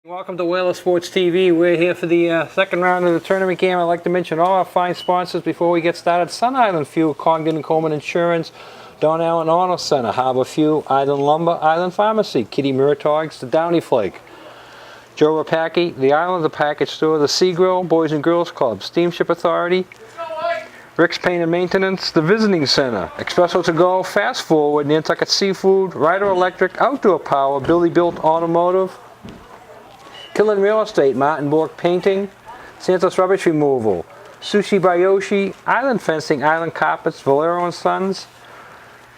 Welcome to Whaler Sports TV. We're here for the second round of the tournament game. I'd like to mention all our fine sponsors before we get started. Sun Island Fuel, Congdon and Coleman Insurance, Don Allen Auto Center, Harbor Fuel, Island Lumber, Island Pharmacy, Kitty Murtaugh's, the Downy Flake, Joe Rapaki, the Islander Package Store, the Sea Grill, Boys and Girls Club, Steamship Authority, Rick's Paint and Maintenance, the Visiting Center, Espresso to Go, Fast Forward, Nantucket Seafood, Ryder Electric, Outdoor Power, Billy Built Automotive, Killen Real Estate, Martin Bork Painting, Santos Rubbish Removal, Sushi by Yoshi, Island Fencing, Island Carpets, Valero and Sons,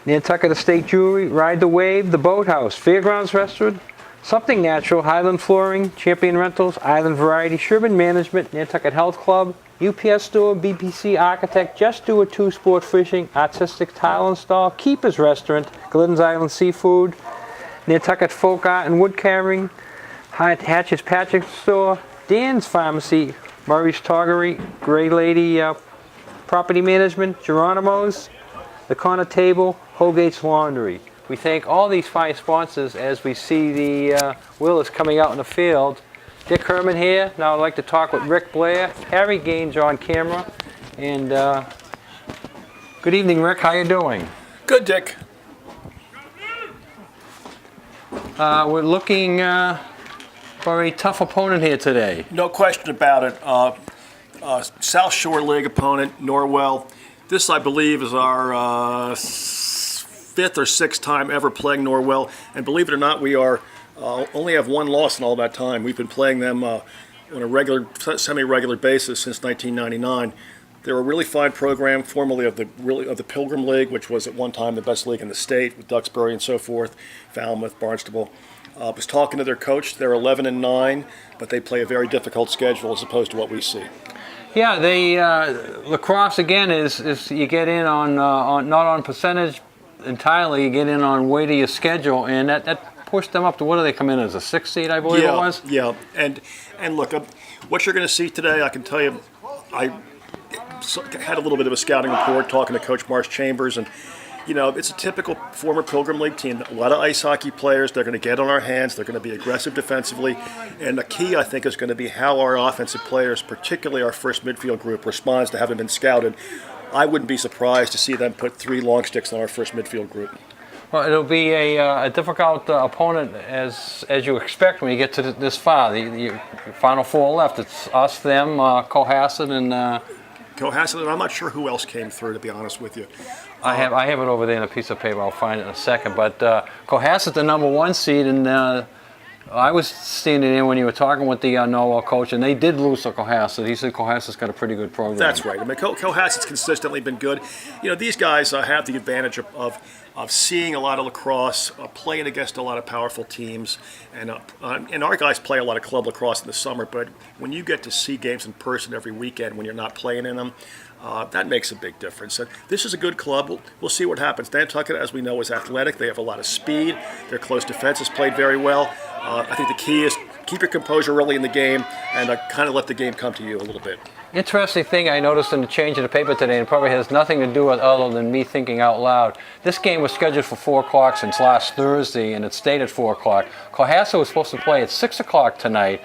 Nantucket Estate Jewelry, Ride the Wave, The Boathouse, Fairgrounds Restaurant, Something Natural, Highland Flooring, Champion Rentals, Island Variety, Sherman Management, Nantucket Health Club, UPS Store, BPC Architect, Just Do It 2 Sport Fishing, Artistic Tile Install, Keeper's Restaurant, Glidden's Island Seafood, Nantucket Folk Art and Wood Carving, Hatch's Patrick Store, Dan's Pharmacy, Murray's Toggery, Gray Lady Property Management, Geronimo's, The Corner Table, Holgate's Laundry. We thank all these fine sponsors as we see the Whalers coming out in the field. Dick Herman here. Now I'd like to talk with Rick Blair. Harry Gaines on camera. And good evening, Rick. How you doing? Good, Dick. We're looking for a tough opponent here today. No question about it. South Shore League opponent, Norwell. This, I believe, is our fifth or sixth time ever playing Norwell. And believe it or not, we are only have one loss in all that time. We've been playing them on a regular, semi-regular basis since 1999. They're a really fine program, formerly of the Pilgrim League, which was at one time the best league in the state with Duxbury and so forth, Falmouth, Barnstable. Was talking to their coach. They're 11-9, but they play a very difficult schedule as opposed to what we see. Yeah, they lacrosse again is you get in on not on percentage entirely. You get in on weight of your schedule, and that pushed them up to, what do they come in as, a 6th seed, I believe it was. Yeah, and look, what you're going to see today, I can tell you, I had a little bit of a scouting report talking to Coach Marsh Chambers, and you know, it's a typical former Pilgrim League team. A lot of ice hockey players. They're going to get on our hands. They're going to be aggressive defensively. And the key, I think, is going to be how our offensive players, particularly our first midfield group, responds to having been scouted. I wouldn't be surprised to see them put 3 long sticks on our first midfield group. Well, it'll be a difficult opponent as you expect when you get to this far. The final 4 left. It's us, them, Cohasset, and... Cohasset, and I'm not sure who else came through, to be honest with you. I have it over there in a piece of paper. I'll find it in a second. But Cohasset, the number 1 seed, and I was standing there when you were talking with the Norwell coach, and they did lose to Cohasset. He said Cohasset's got a pretty good program. That's right. I mean, Cohasset's consistently been good. You know, these guys have the advantage of seeing a lot of lacrosse, playing against a lot of powerful teams, and our guys play a lot of club lacrosse in the summer. But when you get to see games in person every weekend, when you're not playing in them, that makes a big difference. And this is a good club. We'll see what happens. Nantucket, as we know, is athletic. They have a lot of speed. Their close defense is played very well. I think the key is keep your composure early in the game and kind of let the game come to you a little bit. Interesting thing I noticed in the change of the paper today, and probably has nothing to do with other than me thinking out loud. This game was scheduled for 4 o'clock since last Thursday, and it stayed at 4 o'clock. Cohasset was supposed to play at 6 o'clock tonight,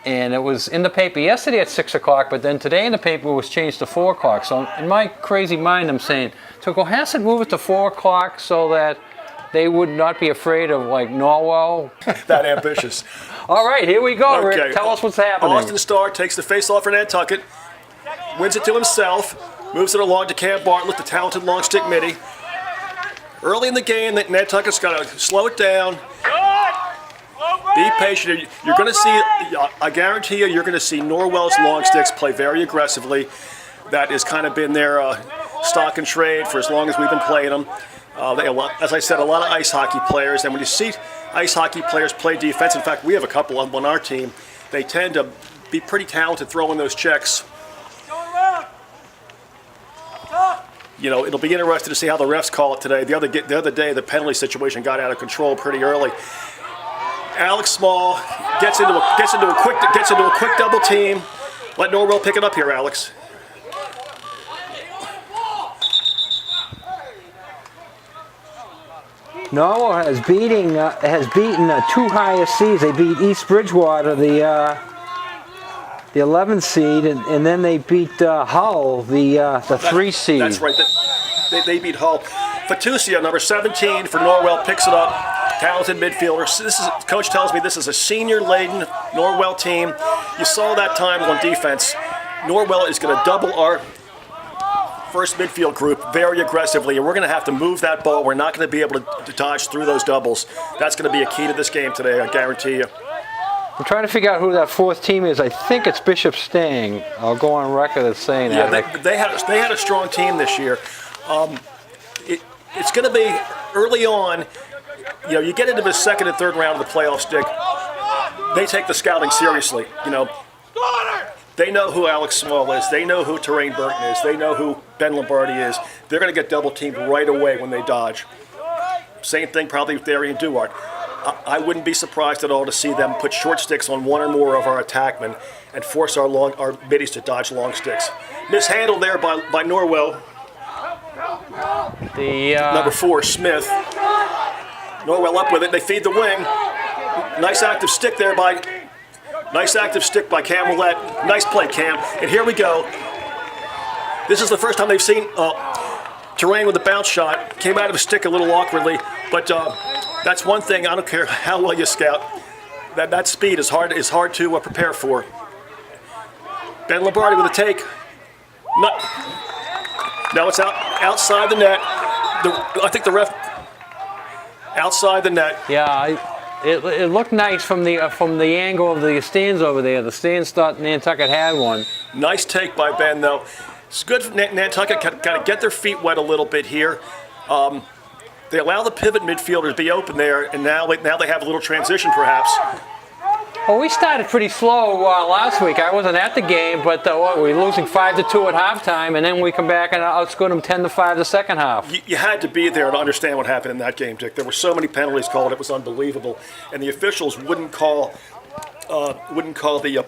and it was in the paper yesterday at 6 o'clock, but then today in the paper it was changed to 4 o'clock. So in my crazy mind, I'm saying, so Cohasset move it to 4 o'clock so that they would not be afraid of, like, Norwell? That ambitious. All right, here we go, Okay. Rick. Tell us what's happening. Austin Starr takes the face-off for Nantucket, wins it to himself, moves it along to Cam Bartlett, the talented long stick midi. Early in the game, Nantucket's got to slow it down. Be patient. You're going to see, I guarantee you're going to see Norwell's long sticks play very aggressively. That has kind of been their stock and trade for as long as we've been playing them. They, as I said, a lot of ice hockey players, and when you see ice hockey players play defense, in fact, we have a couple on our team, they tend to be pretty talented throwing those checks. You know, it'll be interesting to see how the refs call it today. The other day, the penalty situation got out of control pretty early. Alex Small gets into a quick double team. Let Norwell pick it up here, Alex. Norwell has beaten two highest seeds. They beat East Bridgewater, the 11th seed, and then they beat Hull, the 3 seed. That's right. They beat Hull. Fatusia, number 17 for Norwell, picks it up. Talented midfielder. Coach tells me this is a senior-laden Norwell team. You saw that time on defense. Norwell is going to double our first midfield group very aggressively, and we're going to have to move that ball. We're not going to be able to dodge through those doubles. That's going to be a key to this game today, I guarantee you. I'm trying to figure out who that 4th team is. I think it's Bishop Stang. I'll go on record as saying that. Yeah, they had a strong team this year. It's going to be early on. You know, you get into the second and third round of the playoff stick. They take the scouting seriously. You know, they know who Alex Small is. They know who Terrain Burton is. They know who Ben Lombardi is. They're going to get double teamed right away when they dodge. Same thing probably with Darian Duarte. I wouldn't be surprised at all to see them put short sticks on one or more of our attackmen and force our middies to dodge long sticks. Mishandled there by Norwell. Number 4, Smith. Norwell up with it. They feed the wing. Nice active stick there by Cam Willett. Nice play, Cam. And here we go. This is the first time they've seen Terrain with a bounce shot. Came out of a stick a little awkwardly, but that's one thing. I don't care how well you scout. That speed is hard to prepare for. Ben Lombardi with a take. Now it's outside the net. I think the ref outside the net. Yeah, it looked nice from the angle of the stands over there. The stands thought Nantucket had one. Nice take by Ben, though. It's good for Nantucket. Got to get their feet wet a little bit here. They allow the pivot midfielders to be open there, and now they have a little transition, perhaps. Well, we started pretty slow last week. I wasn't at the game, but we were losing 5-2 at halftime, and then we come back and outscored them 10-5 the second half. You had to be there to understand what happened in that game, Dick. There were so many penalties called; it was unbelievable, and the officials wouldn't call the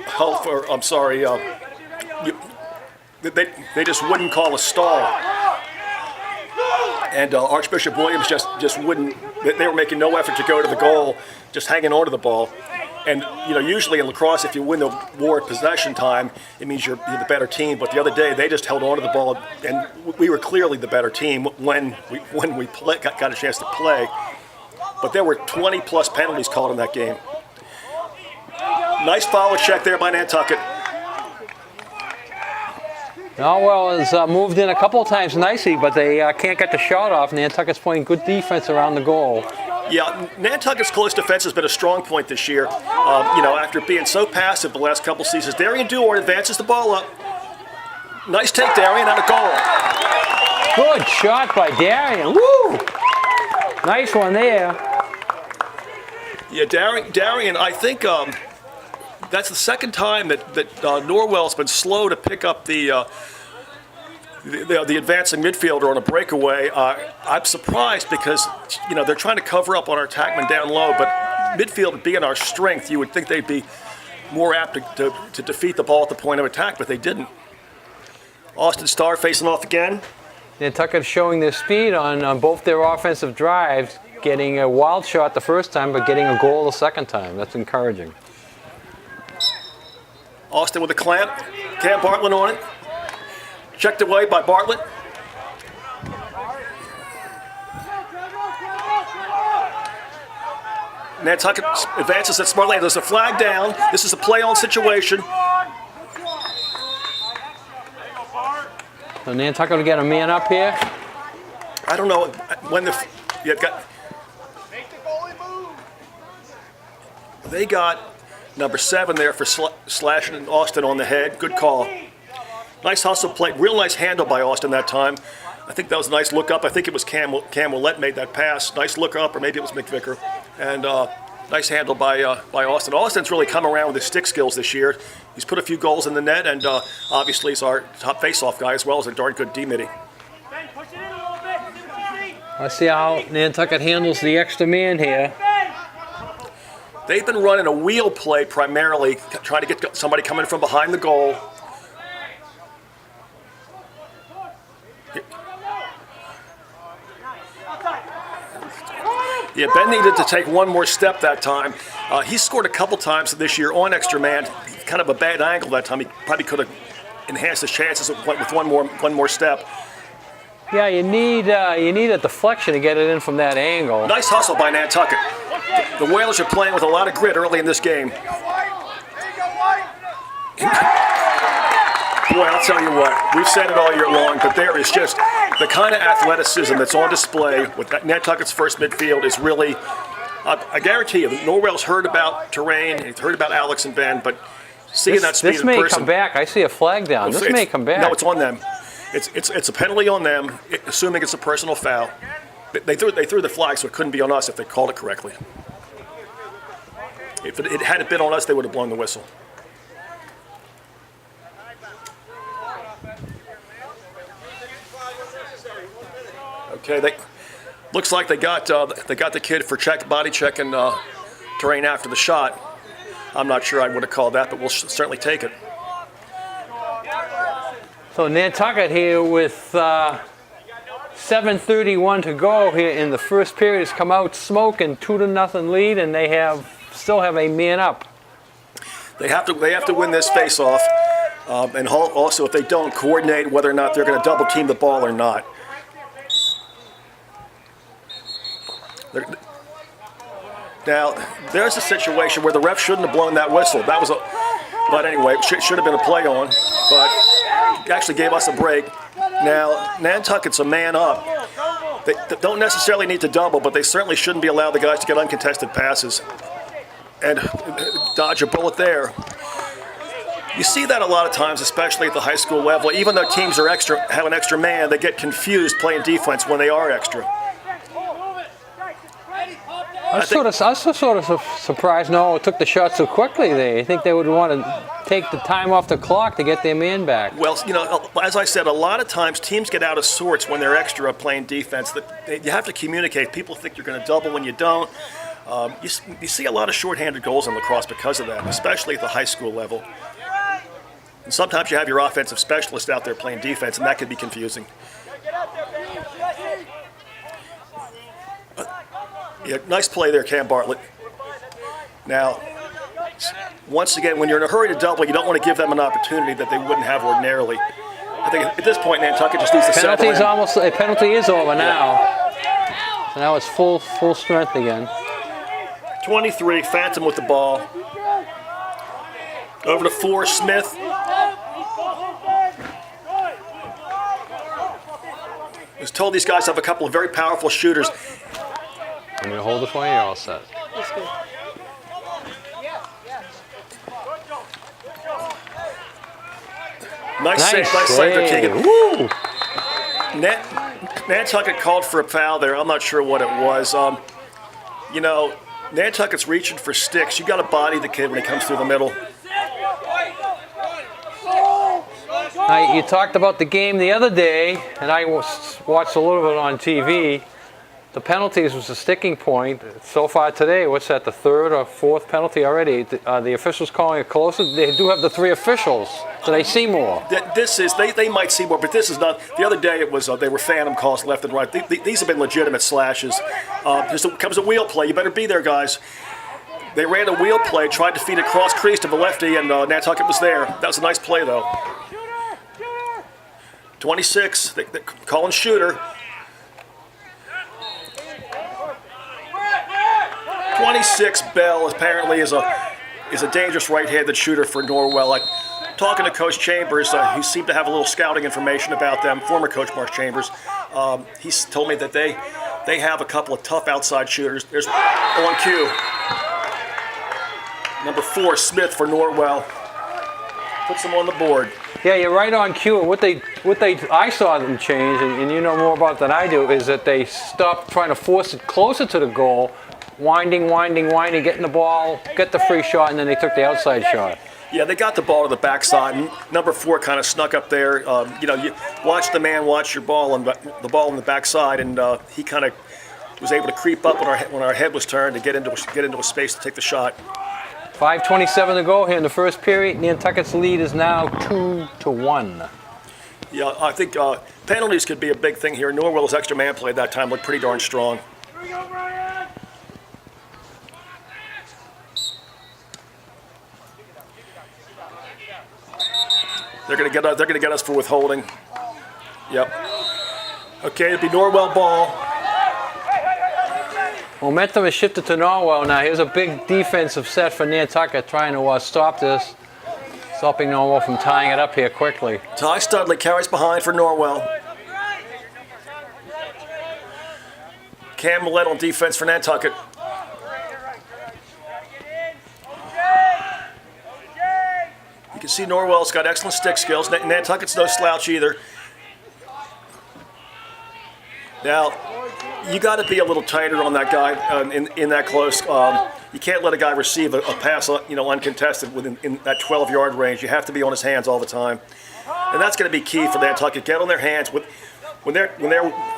health, or I'm sorry, they just wouldn't call a stall. And Archbishop Williams just wouldn't. They were making no effort to go to the goal, just hanging on to the ball. And usually in lacrosse, if you win the war at possession time, it means you're the better team. But the other day, they just held on to the ball, and we were clearly the better team when we got a chance to play. But there were 20-plus penalties called in that game. Nice follow check there by Nantucket. Norwell has moved in a couple of times nicely, but they can't get the shot off. Nantucket's playing good defense around the goal. Yeah, Nantucket's close defense has been a strong point this year. After being so passive the last couple seasons, Darian Duarte advances the ball up. Nice take, Darian, and a goal. Good shot by Darian. Woo! Nice one there. Yeah, Darian, I think that's the second time that Norwell's been slow to pick up the advancing midfielder on a breakaway. I'm surprised because they're trying to cover up on our attackmen down low, but midfield being our strength, you would think they'd be more apt to defeat the ball at the point of attack, but they didn't. Austin Starr facing off again. Nantucket showing their speed on both their offensive drives, getting a wild shot the first time, but getting a goal the second time. That's encouraging. Austin with a clamp. Cam Bartlett on it. Checked away by Bartlett. Nantucket advances at Smartland. There's a flag down. This is a play-on situation. So Nantucket will get a man up here. I don't know when they got number 7 there for slashing Austin on the head. Good call. Nice hustle play. Real nice handle by Austin that time. I think that was a nice look up. I think it was Cam Willett made that pass. Nice look up, or maybe it was McVicker. And nice handle by Austin. Austin's really come around with his stick skills this year. He's put a few goals in the net, and obviously he's our top face-off guy as well as a darn good D-middy. Let's see how Nantucket handles the extra man here. They've been running a wheel play primarily, trying to get somebody coming from behind the goal. Yeah, Ben needed to take one more step that time. He scored a couple times this year on extra man. Kind of a bad angle that time. He probably could have enhanced his chances with one more step. Yeah, you need a deflection to get it in from that angle. Nice hustle by Nantucket. The Whalers are playing with a lot of grit early in this game. Boy, I'll tell you what, we've said it all year long, but there is just the kind of athleticism that's on display with Nantucket's first midfield is really, I guarantee you, Norwell's heard about Terrain, he's heard about Alex and Ben, but seeing that speed in person. This may come back. I see a flag down. This may come back. No, it's on them. It's a penalty on them, assuming it's a personal foul. They threw the flag, so it couldn't be on us if they called it correctly. If it hadn't been on us, they would have blown the whistle. Okay, looks like they got the kid for body checking Terrain after the shot. I'm not sure I would have called that, but we'll certainly take it. So Nantucket here with 7:31 to go here in the first period has come out smoking 2-0 lead, and they still have a man up. They have to win this face-off, and also if they don't, coordinate whether or not they're going to double team the ball or not. Now, there's a situation where the ref shouldn't have blown that whistle. But anyway, it should have been a play on, but it actually gave us a break. Now, Nantucket's a man up. They don't necessarily need to double, but they certainly shouldn't be allowed the guys to get uncontested passes and dodge a bullet there. You see that a lot of times, especially at the high school level. Even though teams are have an extra man, they get confused playing defense when they are extra. I was sort of surprised Norwell took the shot so quickly there. You think they would want to take the time off the clock to get their man back? Well, you know, as I said, a lot of times teams get out of sorts when they're extra playing defense. You have to communicate. People think you're going to double when you don't. You see a lot of shorthanded goals in lacrosse because of that, especially at the high school level. And sometimes you have your offensive specialist out there playing defense, and that can be confusing. Yeah, nice play there, Cam Bartlett. Now, once again, when you're in a hurry to double, you don't want to give them an opportunity that they wouldn't have ordinarily. I think at this point, Nantucket just needs to settle in. A penalty is over now. So now it's full strength again. 23, Phantom with the ball. Over to 4, Smith. I was told these guys have a couple of very powerful shooters. I'm going to hold it for you, you're all set. That's good. Nice save there, Keegan. Woo! Nantucket called for a foul there. I'm not sure what it was. You know, Nantucket's reaching for sticks. You got to body the kid when he comes through the middle. Now, you talked about the game the other day, and I watched a little bit on TV. The penalties was a sticking point. So far today, what's that, the third or fourth penalty already? The officials calling it closer? They do have the 3 officials. Do they see more? They might see more, but this is not. The other day it was they were phantom calls left and right. These have been legitimate slashes. Comes a wheel play. You better be there, guys. They ran a wheel play, tried to feed it cross crease to the lefty, and Nantucket was there. That was a nice play, though. 26, they're calling shooter. 26, Bell apparently is a dangerous right-handed shooter for Norwell. Talking to Coach Chambers, he seemed to have a little scouting information about them. Former Coach Mark Chambers, he's told me that they have a couple of tough outside shooters. There's on cue. Number 4, Smith for Norwell. Puts them on the board. Yeah, you're right on cue. I saw them change, and you know more about than I do, is that they stopped trying to force it closer to the goal. Winding, getting the ball, get the free shot, and then they took the outside shot. Yeah, they got the ball to the backside. Number 4 kind of snuck up there. You watch the man, watch your ball, and the ball on the backside, and he kind of was able to creep up when our head was turned to get into a space to take the shot. 5:27 to go here in the first period. Nantucket's lead is now 2-1. Yeah, I think penalties could be a big thing here. Norwell's extra man play at that time looked pretty darn strong. They're going to get us for withholding. Yep. Okay, it'll be Norwell ball. Momentum has shifted to Norwell now. Here's a big defensive set for Nantucket trying to stop this. Stopping Norwell from tying it up here quickly. Ty Studley carries behind for Norwell. Cam Millett on defense for Nantucket. You can see Norwell's got excellent stick skills. Nantucket's no slouch either. Now, you got to be a little tighter on that guy in that close. You can't let a guy receive a pass, uncontested in that 12-yard range. You have to be on his hands all the time, and that's going to be key for Nantucket. Get on their hands when they're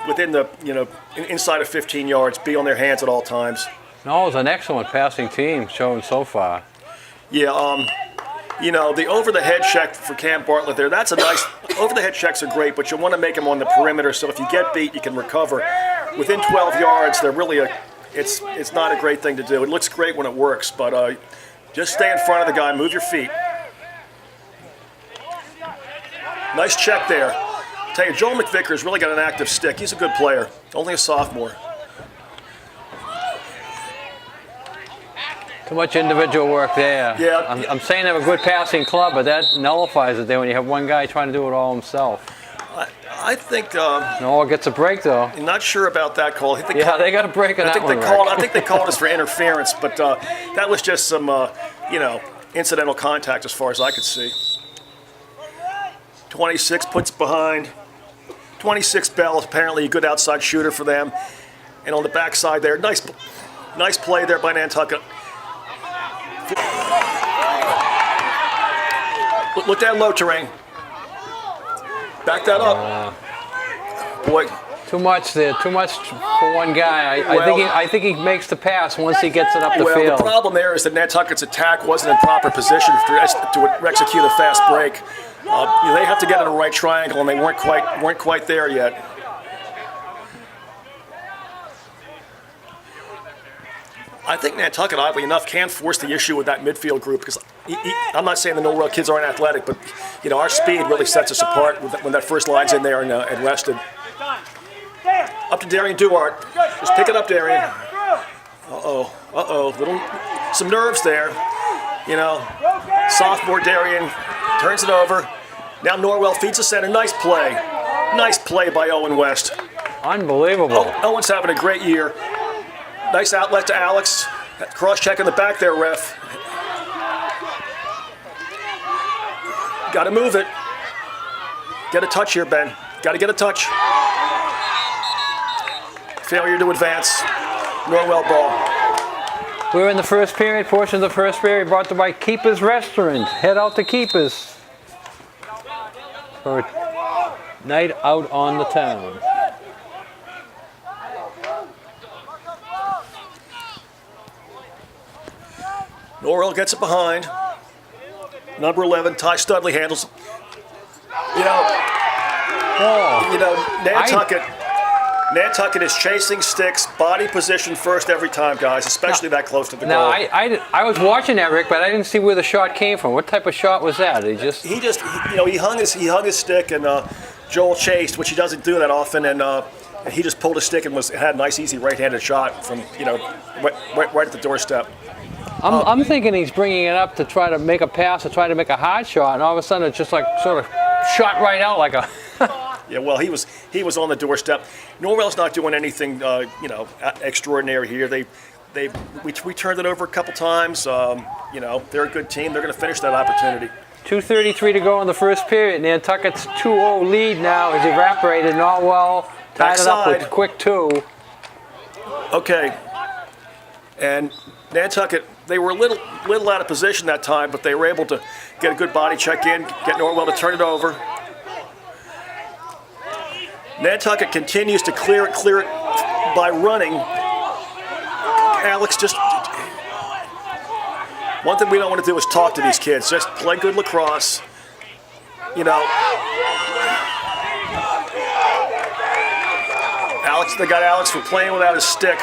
within the inside of 15 yards. Be on their hands at all times. Norwell's an excellent passing team shown so far. Yeah. The over-the-head check for Cam Bartlett there, that's a nice, over-the-head checks are great, but you want to make them on the perimeter, so if you get beat, you can recover. Within 12 yards, they're really it's not a great thing to do. It looks great when it works, but just stay in front of the guy, move your feet. Nice check there. I tell you, Joel McVicker's really got an active stick. He's a good player, only a sophomore. Too much individual work there. Yeah. I'm saying they have a good passing club, but that nullifies it there when you have one guy trying to do it all himself. I think. Norwell gets a break though. I'm not sure about that call. They got a break on that one. I think they called us for interference, but that was just some, incidental contact as far as I could see. 26 puts behind. 26 Bell, apparently a good outside shooter for them. And on the backside there, nice play there by Nantucket. Look down low terrain. Back that up. Boy. Too much there. Too much for one guy. I think he makes the pass once he gets it up the field. Well, the problem there is that Nantucket's attack wasn't in proper position to execute a fast break. They have to get in a right triangle, and they weren't quite there yet. I think Nantucket, oddly enough, can force the issue with that midfield group because I'm not saying the Norwell kids aren't athletic, but our speed really sets us apart when that first line's in there and rested. Up to Darian Duarte. Just pick it up, Darian. Some nerves there. Sophomore Darian turns it over. Now Norwell feeds the center. Nice play. Nice play by Owen West. Unbelievable. Owen's having a great year. Nice outlet to Alex. Cross-check in the back there, ref. Got to move it. Get a touch here, Ben. Got to get a touch. Failure to advance. Norwell ball. We're in the first period. Portion of the first period brought to you by Keepers Restaurant. Head out to Keepers for a night out on the town. Norwell gets it behind. Number 11, Ty Studley handles. Nantucket is chasing sticks, body position first every time, guys, especially that close to the goal. Now, I was watching that, Rick, but I didn't see where the shot came from. What type of shot was that? He hung his stick, and Joel chased, which he doesn't do that often, and he just pulled his stick and had a nice, easy right-handed shot from right at the doorstep. I'm thinking he's bringing it up to try to make a pass, to try to make a hard shot, and all of a sudden it's just like sort of shot right out like a. Yeah, well, he was on the doorstep. Norwell's not doing anything, extraordinary here. We turned it over a couple times. They're a good team. They're going to finish that opportunity. 2:33 to go in the first period. Nantucket's 2-0 lead now has evaporated. Norwell tied it up with quick 2. Okay, and Nantucket, they were a little out of position that time, but they were able to get a good body check in, get Norwell to turn it over. Nantucket continues to clear it by running. Alex, just one thing we don't want to do is talk to these kids. Just play good lacrosse. Alex, they got Alex for playing without his stick.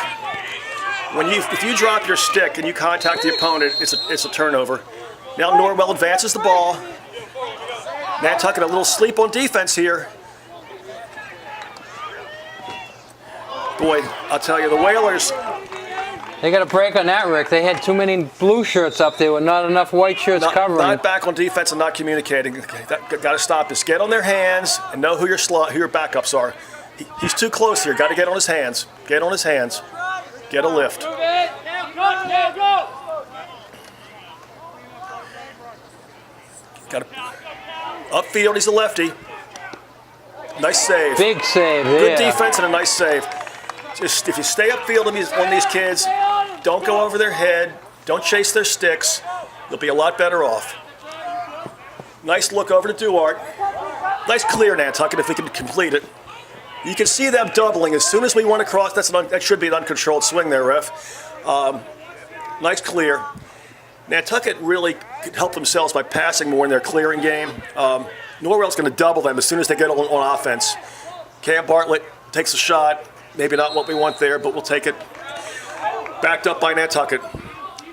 If you drop your stick and you contact the opponent, it's a turnover. Now Norwell advances the ball. Nantucket a little sleep on defense here. Boy, I'll tell you, the Whalers. They got a break on that, Rick. They had too many blue shirts up there with not enough white shirts covering. Not back on defense and not communicating. Got to stop this. Get on their hands and know who your backups are. He's too close here. Got to get on his hands. Get on his hands. Get a lift. Got to upfield. He's a lefty. Nice save. Big save. Good defense and a nice save. Just if you stay upfield on these kids, don't go over their head, don't chase their sticks, you'll be a lot better off. Nice look over to Duarte. Nice clear, Nantucket, if we can complete it. You can see them doubling as soon as we went across. That should be an uncontrolled swing there, ref. Nice clear. Nantucket really could help themselves by passing more in their clearing game. Norwell's going to double them as soon as they get on offense. Cam Bartlett takes a shot. Maybe not what we want there, but we'll take it. Backed up by Nantucket.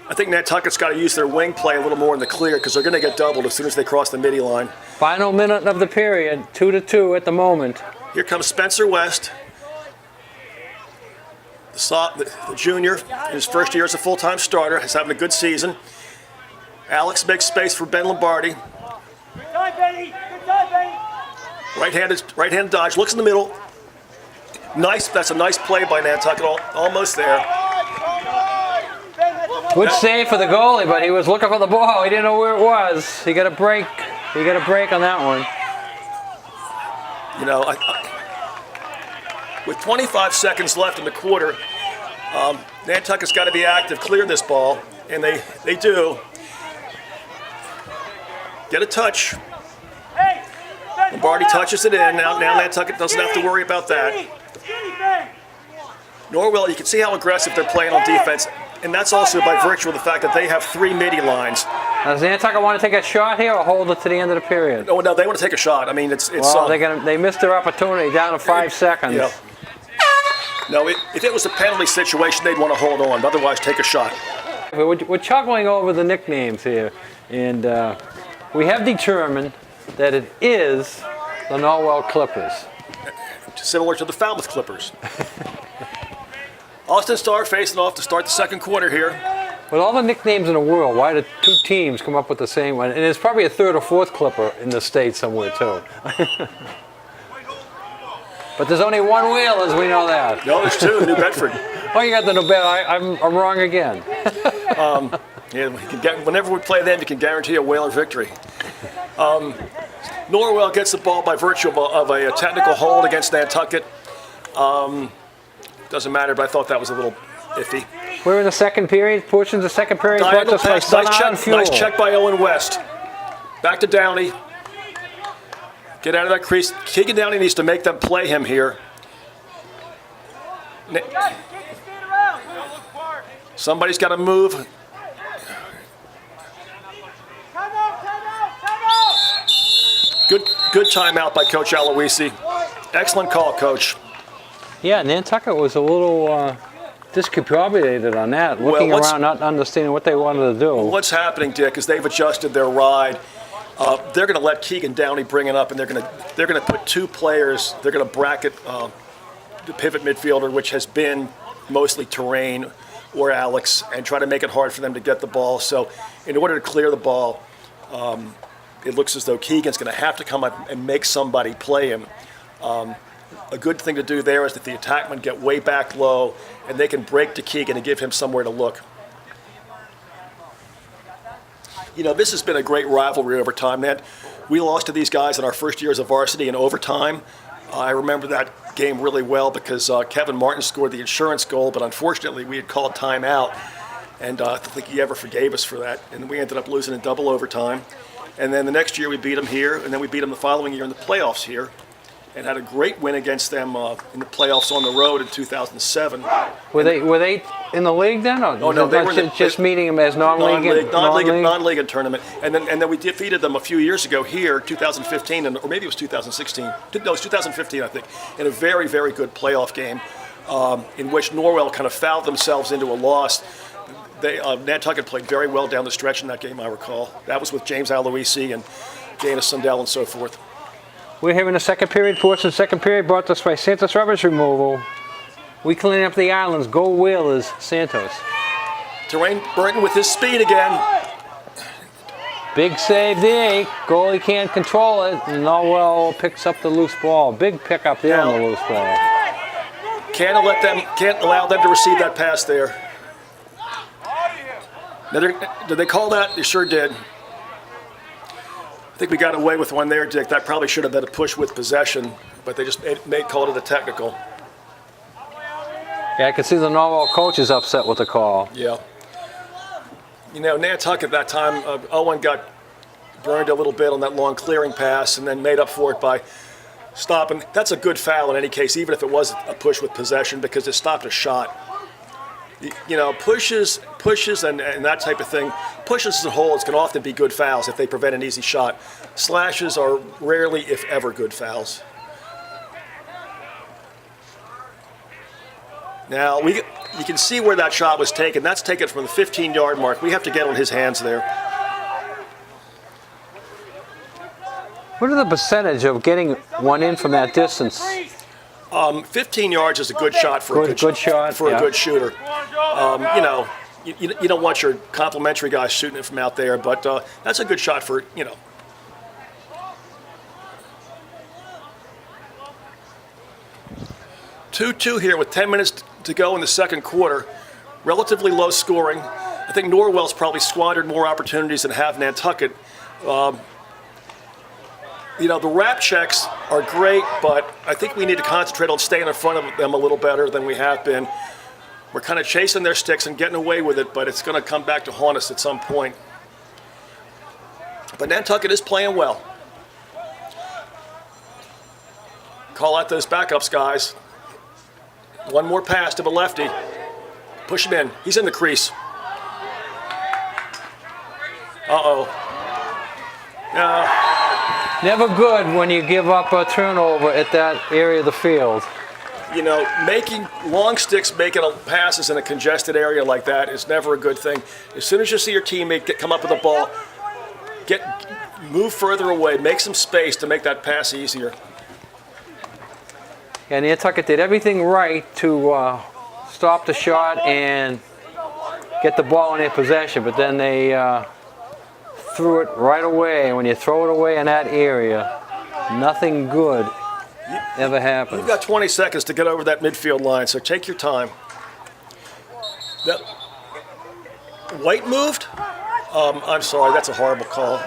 I think Nantucket's got to use their wing play a little more in the clear because they're going to get doubled as soon as they cross the midi line. Final minute of the period, 2-2 at the moment. Here comes Spencer West, the junior, in his first year as a full-time starter. He's having a good season. Alex makes space for Ben Lombardi. Good time, Benny. Good time, Benny. Right-handed dodge, looks in the middle. Nice, that's a nice play by Nantucket, almost there. Good save for the goalie, but he was looking for the ball. He didn't know where it was. He got a break. He got a break on that one. You know, with 25 seconds left in the quarter, Nantucket's got to be active, clear this ball, and they do. Get a touch. Lombardi touches it in. Now Nantucket doesn't have to worry about that. Norwell, you can see how aggressive they're playing on defense, and that's also by virtue of the fact that they have 3 midi lines. Now, does Nantucket want to take a shot here or hold it to the end of the period? Oh, no, they want to take a shot. I mean, it's. Well, they missed their opportunity down to 5 seconds. Yeah. No, if it was a penalty situation, they'd want to hold on. Otherwise, take a shot. We're chuckling over the nicknames here, and we have determined that it is the Norwell Clippers. Similar to the Falmouth Clippers. Austin Starr facing off to start the second quarter here. With all the nicknames in the world, why did 2 teams come up with the same one? And there's probably a 3rd or 4th Clipper in the state somewhere too. But there's only one wheel, as we know that. No, there's 2, New Bedford. Oh, you got the New Bedford. I'm wrong again. Yeah, whenever we play them, you can guarantee a Whaler victory. Norwell gets the ball by virtue of a technical hold against Nantucket. Doesn't matter, but I thought that was a little iffy. We're in the second period. Portions of the second period. Diagonal pass, nice check by Owen West. Back to Downey. Get out of that crease. Keegan Downey needs to make them play him here. Somebody's got to move. Good timeout by Coach Aloisi. Excellent call, Coach. Yeah, Nantucket was a little discombobulated on that, looking around, not understanding what they wanted to do. What's happening, Dick, is they've adjusted their ride. They're going to let Keegan Downey bring it up, and they're going to put 2 players. They're going to bracket the pivot midfielder, which has been mostly Terrain or Alex, and try to make it hard for them to get the ball. So, in order to clear the ball, it looks as though Keegan's going to have to come up and make somebody play him. A good thing to do there is that the attackmen get way back low, and they can break to Keegan and give him somewhere to look. You know, this has been a great rivalry over time, Ned. We lost to these guys in our first years of varsity in overtime. I remember that game really well because Kevin Martin scored the insurance goal, but unfortunately we had called timeout, and I don't think he ever forgave us for that, and we ended up losing in double overtime. And then the next year we beat them here, and then we beat them the following year in the playoffs here, and had a great win against them in the playoffs on the road in 2007. Were they in the league then? Or no, they were just meeting them as non-league and tournament. And then we defeated them a few years ago here, 2015, or maybe it was 2016. No, it was 2015, I think, in a very, very good playoff game in which Norwell kind of fouled themselves into a loss. Nantucket played very well down the stretch in that game, I recall. That was with James Aloisi and gain of Sundell and so forth. We're having a second period portion. Second period brought to us by Santos Rubbish Removal. We clean up the islands. Go Whalers, Santos. Terrain Burton with his speed again. Big save there. Goalie can't control it. Norwell picks up the loose ball. Big pickup there on the loose ball. Can't allow them to receive that pass there. Now, did they call that? They sure did. I think we got away with one there, Dick. That probably should have been a push with possession, but they just called it a technical. Yeah, I can see the Norwell coach is upset with the call. Yeah. You know, Nantucket at that time, Owen got burned a little bit on that long clearing pass and then made up for it by stopping. That's a good foul in any case, even if it was a push with possession, because it stopped a shot. You know, pushes and that type of thing, pushes as a whole, it's going to often be good fouls if they prevent an easy shot. Slashes are rarely, if ever, good fouls. Now, you can see where that shot was taken. That's taken from the 15-yard mark. We have to get on his hands there. What are the percentage of getting one in from that distance? 15 yards is a good shot for a good shot for a good shooter. You know, you don't want your complimentary guys shooting it from out there, but that's a good shot for, you know. Two here with 10 minutes to go in the second quarter. Relatively low scoring. I think Norwell's probably squandered more opportunities than have Nantucket. You know, the wrap checks are great, but I think we need to concentrate on staying in front of them a little better than we have been. We're kind of chasing their sticks and getting away with it, but it's going to come back to haunt us at some point. But Nantucket is playing well. Call out those backups, guys. One more pass to the lefty. Push him in. He's in the crease. Uh-oh. Never good when you give up a turnover at that area of the field. You know, making long sticks, making passes in a congested area like that is never a good thing. As soon as you see your teammate come up with the ball, move further away, make some space to make that pass easier. And Nantucket did everything right to stop the shot and get the ball in their possession, but then they threw it right away. And when you throw it away in that area, nothing good ever happens. You've got 20 seconds to get over that midfield line, so take your time. That White moved? I'm sorry, that's a horrible call.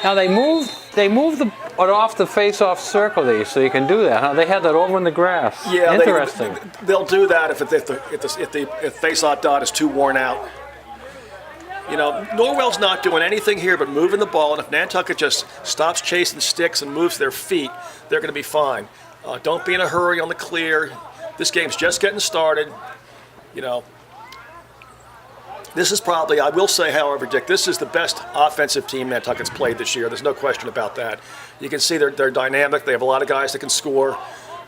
Now they moved it off the face-off circle there, so you can do that. Huh? They had that over in the grass. Yeah, interesting. They'll do that if face-off dot is too worn out. You know, Norwell's not doing anything here but moving the ball, and if Nantucket just stops chasing sticks and moves their feet, they're going to be fine. Don't be in a hurry on the clear. This game's just getting started. You know, this is probably, I will say, however, Dick, this is the best offensive team Nantucket's played this year. There's no question about that. You can see they're dynamic. They have a lot of guys that can score,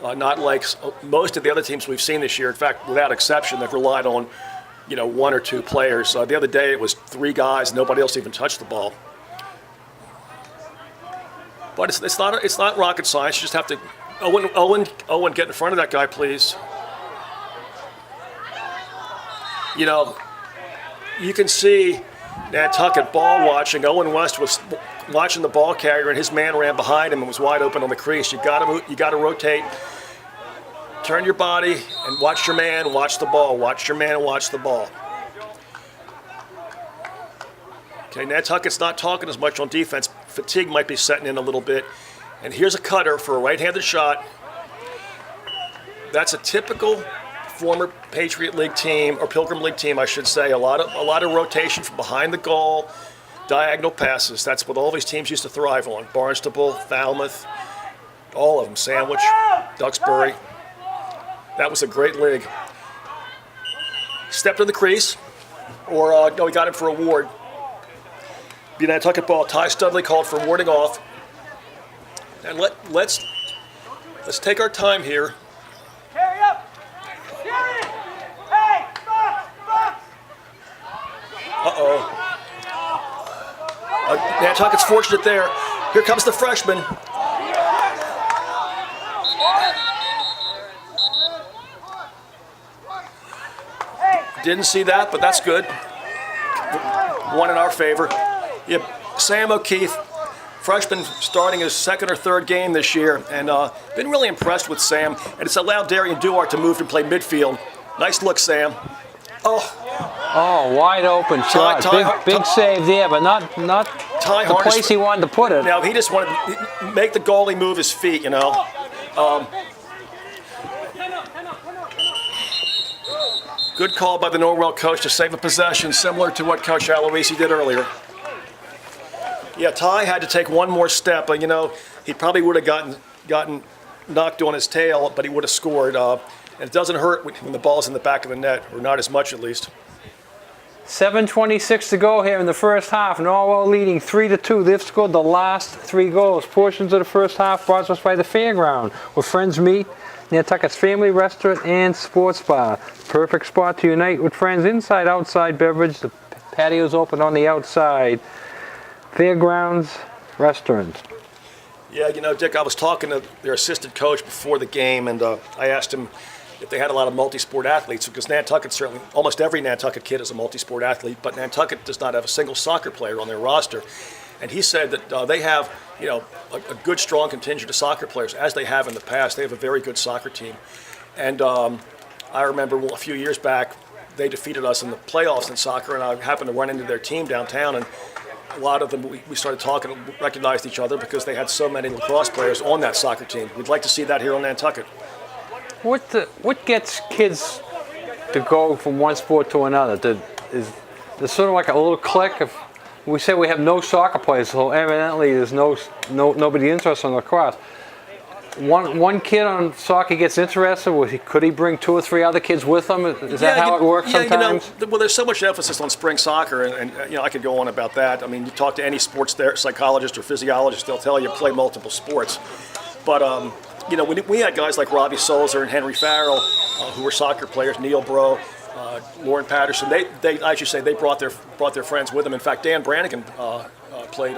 not like most of the other teams we've seen this year. In fact, without exception, they've relied on, you know, one or two players. The other day it was three guys. Nobody else even touched the ball. But it's not rocket science. You just have to, Owen, get in front of that guy, please. You know, you can see Nantucket ball watching. Owen West was watching the ball carrier, and his man ran behind him and was wide open on the crease. You got to rotate. Turn your body and watch your man, watch the ball. Watch your man, watch the ball. Okay, Nantucket's not talking as much on defense. Fatigue might be setting in a little bit. And here's a cutter for a right-handed shot. That's a typical former Patriot League team, or Pilgrim League team, I should say. A lot of rotation from behind the goal, diagonal passes. That's what all these teams used to thrive on. Barnstable, Falmouth, all of them. Sandwich, Duxbury. That was a great league. Stepped in the crease, or no, he got him for a ward. The Nantucket ball. Ty Studley called for warding off. And let's take our time here. Carry up! Carry it! Hey! Box! Box! Uh-oh. Nantucket's fortunate there. Here comes the freshman. Didn't see that, but that's good. One in our favor. Yep. Sam O'Keefe, freshman, starting his second or third game this year, and been really impressed with Sam. And it's allowed Darian Duarte to move and play midfield. Nice look, Sam. Oh, wide open shot. Big save there, but not the place he wanted to put it. Now, he just wanted to make the goalie move his feet, you know. Good call by the Norwell coach to save a possession, similar to what Coach Aloisi did earlier. Yeah, Ty had to take one more step, but you know, he probably would have gotten knocked on his tail, but he would have scored. And it doesn't hurt when the ball's in the back of the net, or not as much at least. 7:26 to go here in the first half. Norwell leading 3-2. They've scored the last 3 goals. Portions of the first half brought to us by the Fairground, where friends meet. Nantucket's family restaurant and sports bar. Perfect spot to unite with friends inside, outside beverage. The patio's open on the outside. Fairgrounds Restaurant. Yeah, you know, Dick, I was talking to their assistant coach before the game, and I asked him if they had a lot of multi-sport athletes, because Nantucket certainly, almost every Nantucket kid is a multi-sport athlete, but Nantucket does not have a single soccer player on their roster. And he said that they have, you know, a good, strong contingent of soccer players, as they have in the past. They have a very good soccer team. And I remember a few years back, they defeated us in the playoffs in soccer, and I happened to run into their team downtown, and a lot of them, we started talking and recognized each other because they had so many lacrosse players on that soccer team. We'd like to see that here on Nantucket. What gets kids to go from one sport to another? Is there sort of like a little click? If we say we have no soccer players, so evidently there's nobody interested in lacrosse. One kid on soccer gets interested. Could he bring 2 or 3 other kids with him? Is that how it works sometimes? You know, well, there's so much emphasis on spring soccer, and you know, I could go on about that. I mean, you talk to any sports psychologist or physiologist, they'll tell you play multiple sports. But you know, we had guys like Robbie Solzer and Henry Farrell, who were soccer players, Neil Bro, Lauren Patterson. They I should say they brought their friends with them. In fact, Dan Brannigan played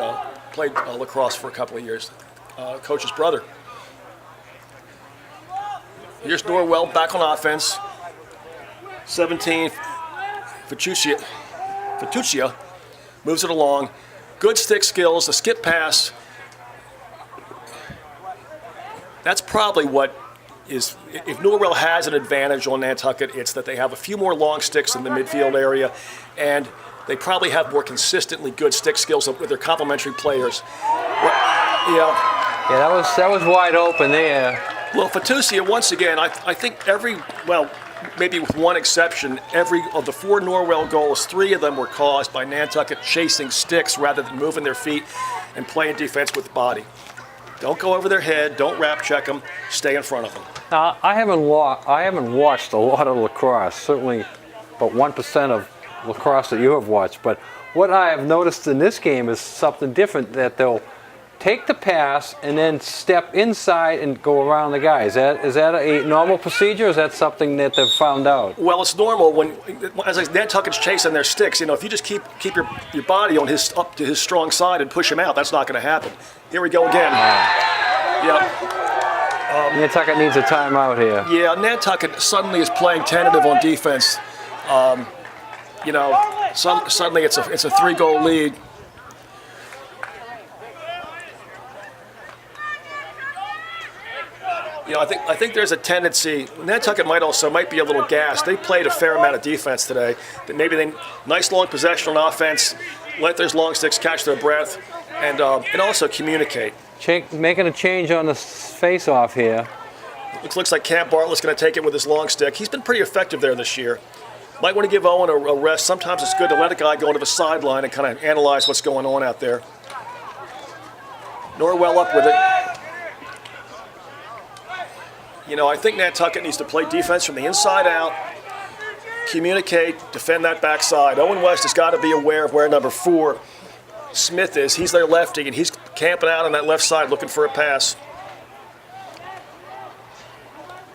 lacrosse for a couple of years, coach's brother. Here's Norwell back on offense. 17, Fatuccia moves it along. Good stick skills, a skip pass. That's probably what is, if Norwell has an advantage on Nantucket, it's that they have a few more long sticks in the midfield area, and they probably have more consistently good stick skills with their complementary players. Yeah, that was wide open there. Well, Fatuccia, once again, I think maybe with one exception, every of the 4 Norwell goals, 3 of them were caused by Nantucket chasing sticks rather than moving their feet and playing defense with the body. Don't go over their head. Don't wrap check them. Stay in front of them. I haven't watched a lot of lacrosse, certainly about 1% of lacrosse that you have watched. But what I have noticed in this game is something different, that they'll take the pass and then step inside and go around the guy. Is that a normal procedure, or is that something that they've found out? Well, it's normal as Nantucket's chasing their sticks. You know, if you just keep your body on up to his strong side and push him out, that's not going to happen. Here we go again. Nantucket needs a timeout here. Yeah, Nantucket suddenly is playing tentative on defense. You know, suddenly it's a 3-goal lead. You know, I think there's a tendency. Nantucket might be a little gassed. They played a fair amount of defense today. But maybe nice long possession on offense, let those long sticks catch their breath, and also communicate. Making a change on the face-off here. It looks like Camp Bartlett's going to take it with his long stick. He's been pretty effective there this year. Might want to give Owen a rest. Sometimes it's good to let a guy go to the sideline and kind of analyze what's going on out there. Norwell up with it. You know, I think Nantucket needs to play defense from the inside out, communicate, defend that backside. Owen West has got to be aware of where number 4, Smith, is. He's their lefty, and he's camping out on that left side looking for a pass.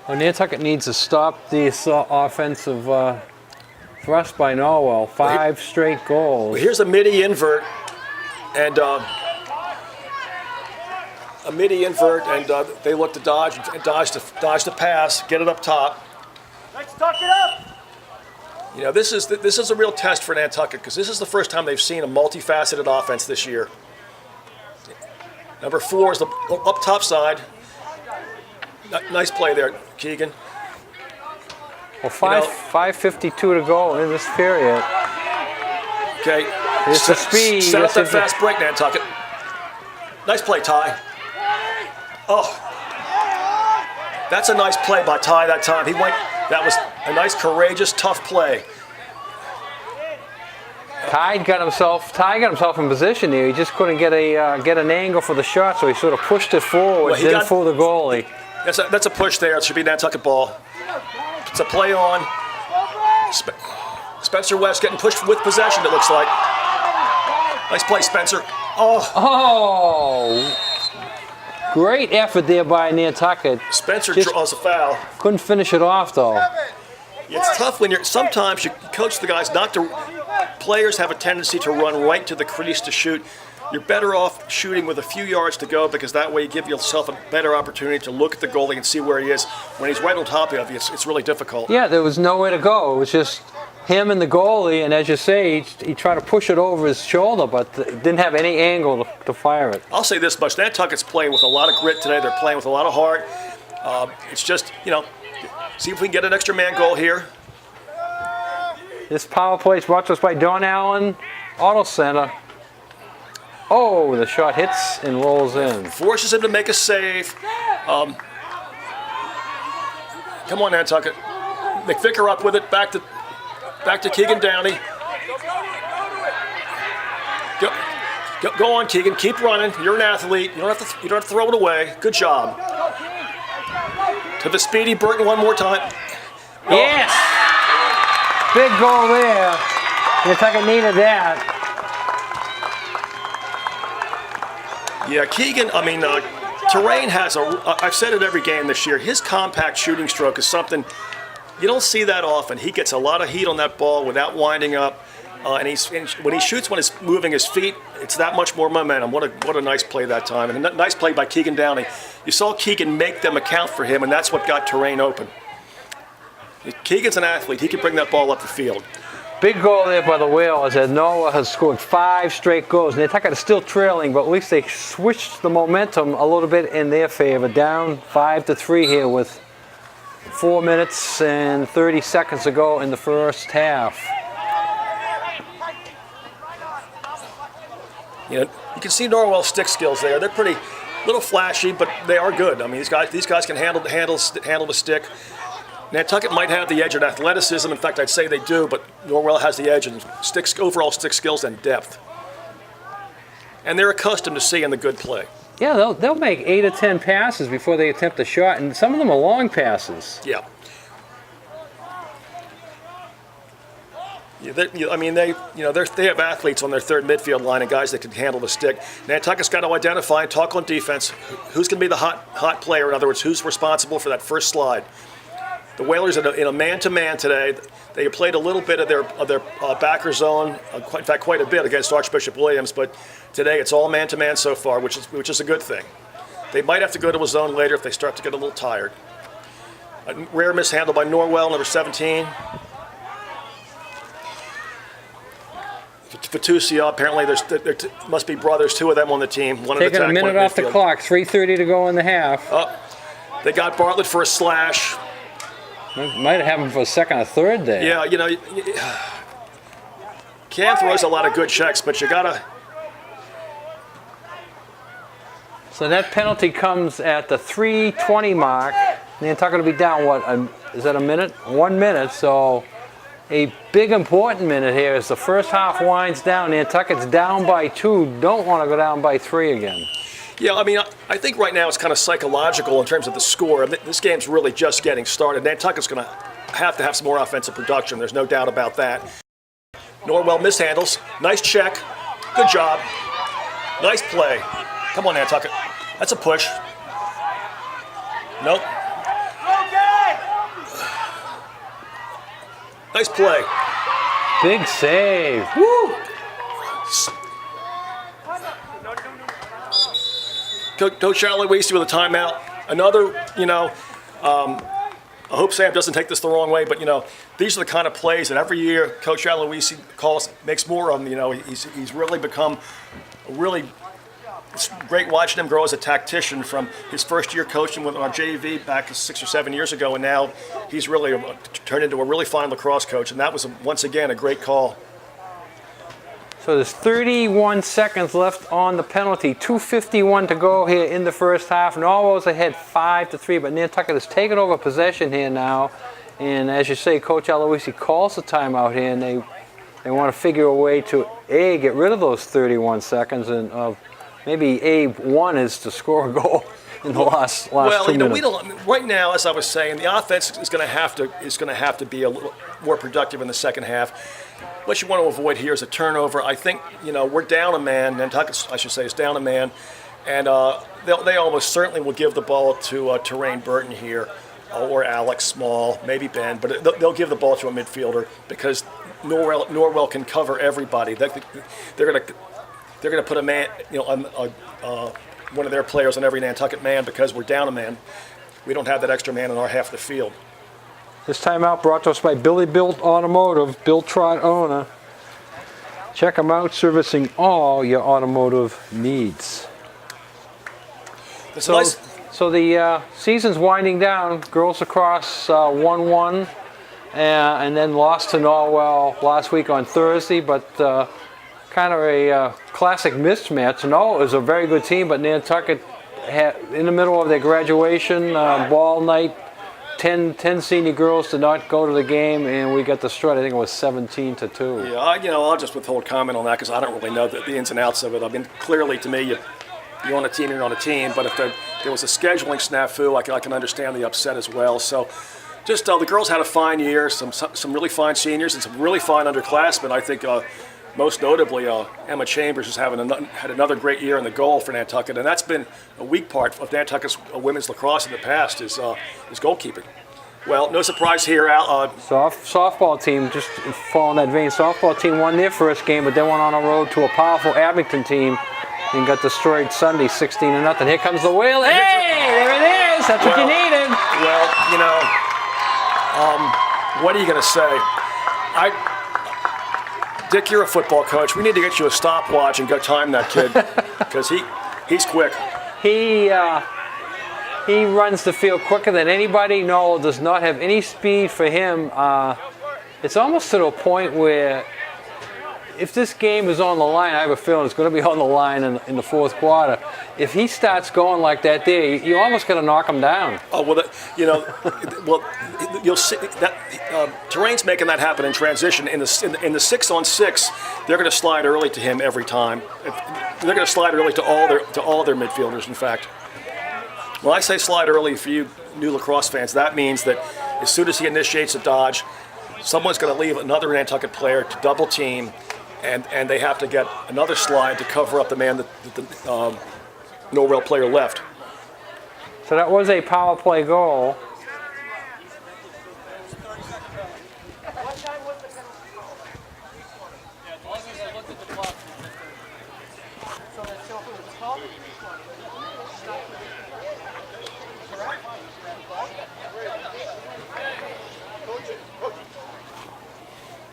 Well, Nantucket needs to stop this offensive thrust by Norwell. 5 straight goals. Well, here's a midi invert. And a midi invert, and they look to dodge the pass, get it up top. Let's tuck it up. You know, this is a real test for Nantucket because this is the first time they've seen a multifaceted offense this year. Number 4 is the up top side. Nice play there, Keegan. Well, 5:52 to go in this period. Okay. It's the speed. Set up that fast break, Nantucket. Nice play, Ty. Oh. That's a nice play by Ty that time. That was a nice, courageous, tough play. Ty got himself in position there. He just couldn't get an angle for the shot, so he sort of pushed it forward, didn't fool the goalie. That's a push there. It should be Nantucket ball. It's a play on. Spencer West getting pushed with possession, it looks like. Nice play, Spencer. Oh! Great effort there by Nantucket. Spencer draws a foul. Couldn't finish it off, though. It's tough when sometimes you coach the guys not to. Players have a tendency to run right to the crease to shoot. You're better off shooting with a few yards to go because that way you give yourself a better opportunity to look at the goalie and see where he is. When he's right on top of you, it's really difficult. Yeah, there was nowhere to go. It was just him and the goalie, and as you say, he tried to push it over his shoulder, but didn't have any angle to fire it. I'll say this much: Nantucket's playing with a lot of grit today. They're playing with a lot of heart. It's just, see if we can get an extra man goal here. This power play is brought to us by Don Allen Auto Center. Oh, the shot hits and rolls in. Forces him to make a save. Come on, Nantucket. McVicker up with it. Back to Keegan Downey. Go on, Keegan. Keep running. You're an athlete. You don't have to throw it away. Good job. To the speedy Burton one more time. Yes! Big goal there. Nantucket needed that. Yeah, Keegan, Terrain has I've said it every game this year, his compact shooting stroke is something, you don't see that often. He gets a lot of heat on that ball without winding up, and when he shoots when he's moving his feet, it's that much more momentum. What a nice play that time, and a nice play by Keegan Downey. You saw Keegan make them account for him, and that's what got Terrain open. Keegan's an athlete. He can bring that ball up the field. Big goal there by the Whalers, as Norwell has scored 5 straight goals. Nantucket is still trailing, but at least they switched the momentum a little bit in their favor. Down 5-3 here with 4 minutes and 30 seconds to go in the first half. You can see Norwell's stick skills there. They're pretty little flashy, but they are good. These guys can handle the stick. Nantucket might have the edge in athleticism. In fact, I'd say they do, but Norwell has the edge in overall stick skills and depth. And they're accustomed to seeing the good play. Yeah, they'll make 8 or 10 passes before they attempt a shot, and some of them are long passes. Yeah. They have athletes on their third midfield line and guys that can handle the stick. Nantucket's got to identify and talk on defense. Who's going to be the hot player? In other words, who's responsible for that first slide? The Whalers in a man-to-man today. They played a little bit of their backer zone, in fact, quite a bit against Archbishop Williams. But today it's all man-to-man so far, which is a good thing. They might have to go to a zone later if they start to get a little tired. A rare mishandle by Norwell, number 17. Fatusia, apparently there must be brothers, 2 of them on the team. One taking a minute off the clock, 3:30 to go in the half. They got Bartlett for a slash. Might have happened for a second or third there. Yeah, Cam throws a lot of good checks, but you gotta. So that penalty comes at the 3:20 mark. Nantucket will be down, is that a minute? 1 minute, so a big important minute here as the first half winds down. Nantucket's down by 2, don't want to go down by 3 again. Yeah, I think right now it's kind of psychological in terms of the score. This game's really just getting started. Nantucket's going to have some more offensive production. There's no doubt about that. Norwell mishandles. Nice check. Good job. Nice play. Come on, Nantucket. That's a push. Nope. Nice play. Big save. Woo! Coach Aloisi with a timeout. Another, I hope Sam doesn't take this the wrong way, but these are the kind of plays that every year Coach Aloisi makes more of them. He's really become it's great watching him grow as a tactician from his first year coaching with our JV back 6 or 7 years ago, and now he's really turned into a really fine lacrosse coach, and that was once again a great call. So there's 31 seconds left on the penalty. 2:51 to go here in the first half. Norwell's ahead 5-3, but Nantucket has taken over possession here now. And as you say, Coach Aloisi calls the timeout here, and they want to figure a way to get rid of those 31 seconds, and maybe one is to score a goal in the last 2 minutes. We don't. Right now, as I was saying, the offense is going to have to be a little more productive in the second half. What you want to avoid here is a turnover. I think we're down a man. Nantucket, I should say, is down a man, and they almost certainly will give the ball to Terrain Burton here, or Alex Small, maybe Ben, but they'll give the ball to a midfielder because Norwell can cover everybody. They're going to put a man, one of their players on every Nantucket man because we're down a man. We don't have that extra man in our half of the field. This timeout brought to us by Billy Built Automotive, Bill Trot owner. Check them out, servicing all your automotive needs. So the season's winding down. Girls lacrosse 1-1, and then lost to Norwell last week on Thursday, but kind of a classic mismatch. Norwell is a very good team, but Nantucket had, in the middle of their graduation ball night, 10 senior girls did not go to the game, and we got destroyed. I think it was 17-2. Yeah, I'll just withhold comment on that because I don't really know the ins and outs of it. I mean, clearly to me, you're on a team, you're on a team. But if there was a scheduling snafu, I can understand the upset as well. So, just the girls had a fine year, some really fine seniors and some really fine underclassmen. I think most notably Emma Chambers has had another great year in the goal for Nantucket, and that's been a weak part of Nantucket's women's lacrosse in the past is goalkeeping. Well, no surprise here, Al. Softball team, just following that vein, softball team won their first game, but they went on a road to a powerful Abington team and got destroyed Sunday 16-0. Here comes the wheel. Hey, there it is. That's what you needed. Well, what are you going to say? Dick, you're a football coach. We need to get you a stopwatch and go time that kid because he's quick. He runs the field quicker than anybody. Noel does not have any speed for him. It's almost to the point where if this game is on the line, I have a feeling it's going to be on the line in the fourth quarter. If he starts going like that there, you almost got to knock him down. Oh, well, you'll see that Terrain's making that happen in transition. In the 6-on-6, they're going to slide early to him every time. They're going to slide early to all their midfielders, in fact. When I say slide early for you new lacrosse fans, that means that as soon as he initiates a dodge, someone's going to leave another Nantucket player to double team, and they have to get another slide to cover up the man that the Norwell player left. So that was a power play goal.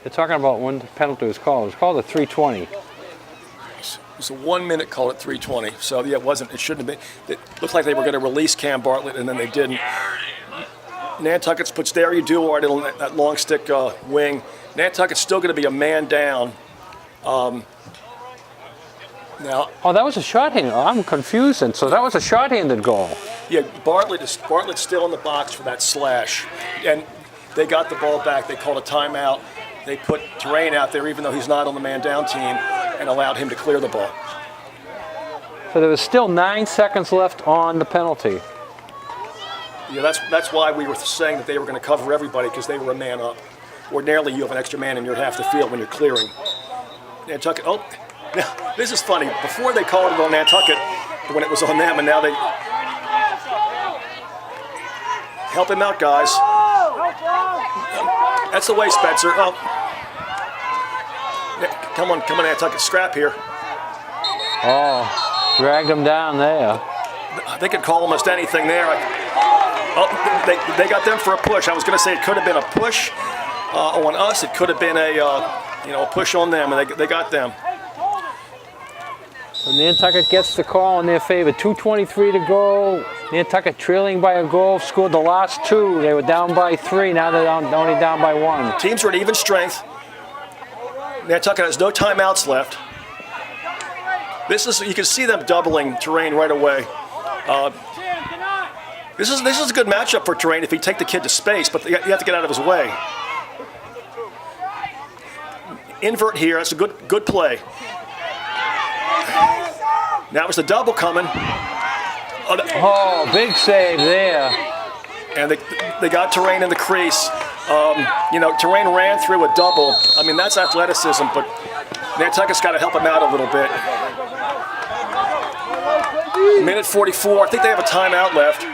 They're talking about when the penalty was called. It was called a 320. It was a 1 minute call at 3:20. So yeah, it wasn't. It shouldn't have been. It looked like they were going to release Cam Bartlett, and then they didn't. Nantucket's puts Derry Duard in that long stick wing. Nantucket's still going to be a man down. Now. Oh, that was a short-handed. I'm confused. And so that was a short-handed goal. Yeah, Bartlett's still in the box for that slash, and they got the ball back. They called a timeout. They put Terrain out there, even though he's not on the man down team, and allowed him to clear the ball. So there was still 9 seconds left on the penalty. Yeah, that's why we were saying that they were going to cover everybody because they were a man up. Ordinarily, you have an extra man in your half the field when you're clearing. Nantucket. Oh, now this is funny. Before they called it on Nantucket when it was on them, and now they help him out, guys. That's the way, Spencer. Oh. Come on, Nantucket, scrap here. Oh, dragged him down there. they could call almost anything there. Oh, they got them for a push. I was going to say it could have been a push on us. It could have been a push on them, and they got them. And Nantucket gets the call in their favor. 2:23 to go. Nantucket trailing by a goal, scored the last two. They were down by 3. Now they're only down by 1. Teams are at even strength. Nantucket has no timeouts left. You can see them doubling Terrain right away. This is a good matchup for Terrain if he take the kid to space, but you have to get out of his way. Invert here. That's a good play. Now it's the double coming. Oh, big save there. And they got Terrain in the crease. Terrain ran through a double. I mean, that's athleticism, but Nantucket's got to help him out a little bit. Minute 44. I think they have a timeout left.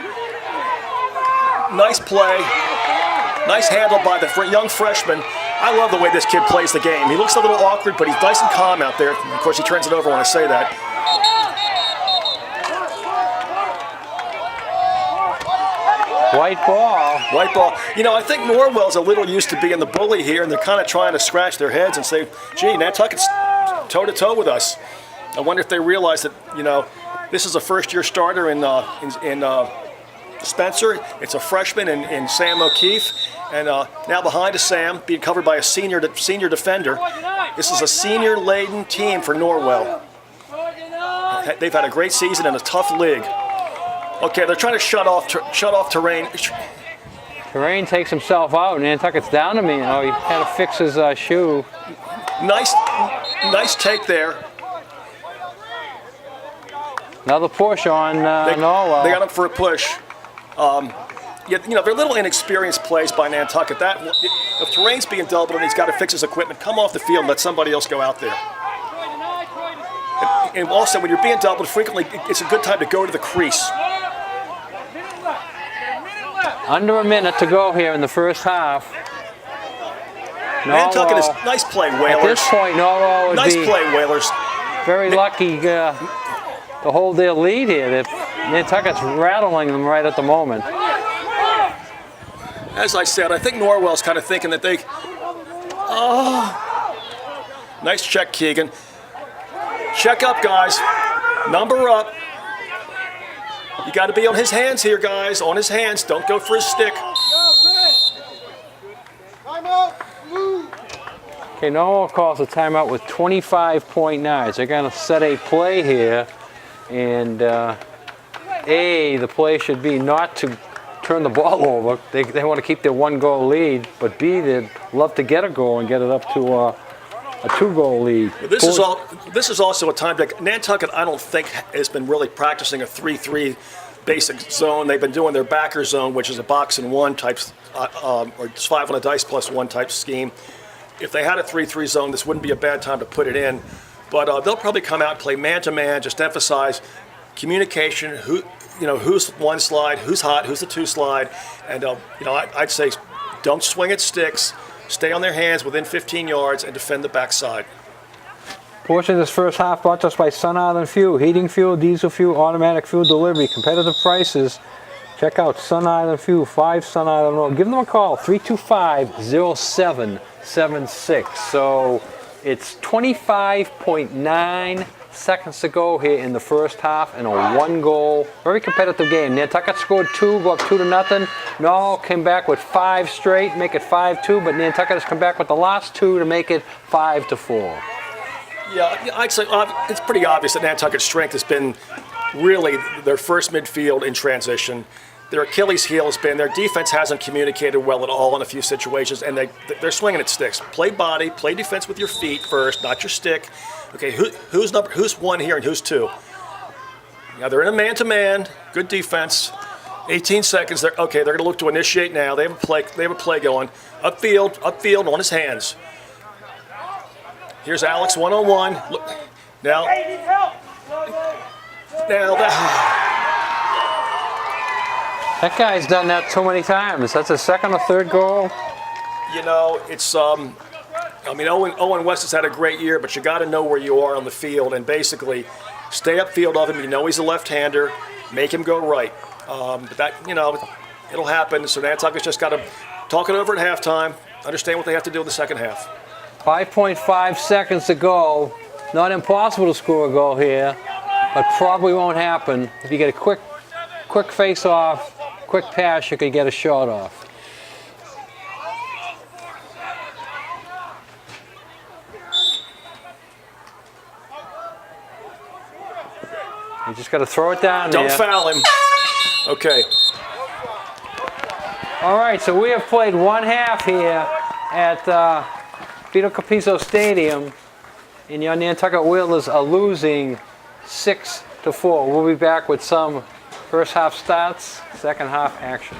Nice play. Nice handle by the young freshman. I love the way this kid plays the game. He looks a little awkward, but he's nice and calm out there. Of course, he turns it over when I say that. White ball. White ball. I think Norwell's a little used to being the bully here, and they're kind of trying to scratch their heads and say, gee, Nantucket's toe-to-toe with us. I wonder if they realize that, this is a first-year starter in Spencer. It's a freshman in Sam O'Keefe. And now behind is Sam, being covered by a senior defender. This is a senior-laden team for Norwell. They've had a great season in a tough league. Okay, they're trying to shut off Terrain. Terrain takes himself out. Nantucket's down to me. Oh, he had to fix his shoe. Nice take there. Another push on Norwell. They got him for a push. They're a little inexperienced plays by Nantucket. If Terrain's being doubled and he's got to fix his equipment, come off the field and let somebody else go out there. And also, when you're being doubled frequently, it's a good time to go to the crease. Under a minute to go here in the first half. Nantucket is nice play, Whalers. At this point, Norwell would nice be play, Whalers. very lucky to hold their lead here. Nantucket's rattling them right at the moment. As I said, I think Norwell's kind of thinking that they... Nice check, Keegan. Check up, guys. Number up. You got to be on his hands here, guys. On his hands. Don't go for his stick. Okay, Norwell calls a timeout with 25.9. They're going to set a play here. And A, the play should be not to turn the ball over. They want to keep their 1-goal lead. But B, they'd love to get a goal and get it up to a 2-goal lead. This is also a time that Nantucket, I don't think, has been really practicing a 3-3 basic zone. They've been doing their backer zone, which is a box and one type, or it's 5 on a dice plus 1 type scheme. If they had a 3-3 zone, this wouldn't be a bad time to put it in. But they'll probably come out and play man-to-man, just emphasize communication, who's 1 slide, who's hot, who's the 2 slide. And, I'd say don't swing at sticks. Stay on their hands within 15 yards and defend the backside. Portion of this first half brought to us by Sun Island Fuel. Heating fuel, diesel fuel, automatic fuel delivery, competitive prices. Check out Sun Island Fuel, 5 Sun Island Road. Give them a call, 325-0776. So it's 25.9 seconds to go here in the first half and a 1-goal, very competitive game. Nantucket scored 2, go up 2-0. Norwell came back with 5 straight, make it 5-2, but Nantucket has come back with the last 2 to make it 5-4. Yeah, I'd say it's pretty obvious that Nantucket's strength has been really their first midfield in transition. Their Achilles heel has been their defense hasn't communicated well at all in a few situations, and they're swinging at sticks. Play body, play defense with your feet first, not your stick. Okay, who's 1 here and who's 2? Now they're in a man-to-man, good defense. 18 seconds. They're going to look to initiate now. They have a play going. Upfield on his hands. Here's Alex 1-on-1. Look, now that guy's done that so many times. That's his 2nd or 3rd goal. It's Owen West has had a great year, but you got to know where you are on the field and basically stay upfield of him. You know he's a left-hander. make him go right. But that, it'll happen. So Nantucket's just got to talk it over at halftime, understand what they have to do in the second half. 5.5 seconds to go. Not impossible to score a goal here, but probably won't happen. If you get a quick face-off, quick pass, you could get a shot off. You just got to throw it down there. Don't foul him. Okay. All right, so we have played one half here at Vito Capizzo Stadium, and your Nantucket Whalers are losing 6-4. We'll be back with some first half stats, second half action.